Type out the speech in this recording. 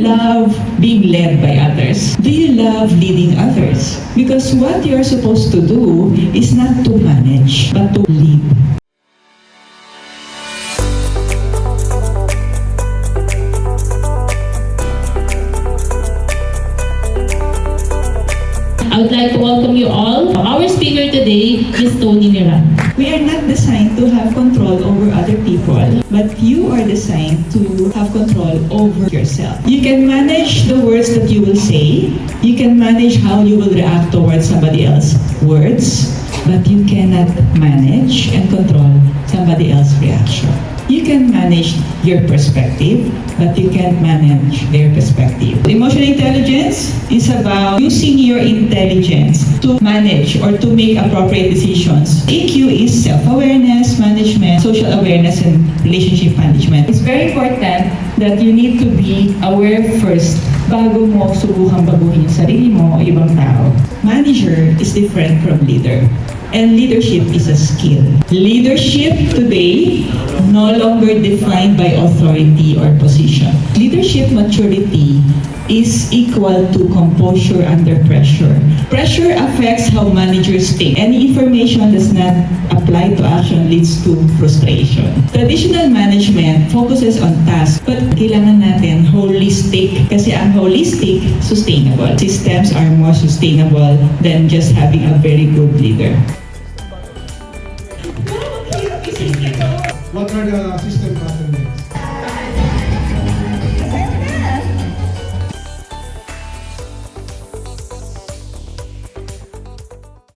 love being led by others? Do you love leading others? Because what you're supposed to do is not to manage, but to lead. I would like to welcome you all. Our speaker today is Tony Miran. We are not designed to have control over other people, but you are designed to have control over yourself. You can manage the words that you will say. You can manage how you will react towards somebody else's words, but you cannot manage and control somebody else's reaction. You can manage your perspective, but you can't manage their perspective. Emotional intelligence is about using your intelligence to manage or to make appropriate decisions. EQ is self-awareness, management, social awareness, and relationship management. It's very important that you need to be aware first bago mo subukang baguhin yung sarili mo o ibang tao. Manager is different from leader. And leadership is a skill. Leadership today no longer defined by authority or position. Leadership maturity is equal to composure under pressure. Pressure affects how managers think. Any information does not apply to action leads to frustration. Traditional management focuses on tasks, but kailangan natin holistic kasi ang holistic, sustainable. Systems are more sustainable than just having a very good leader. What are the system bottlenecks?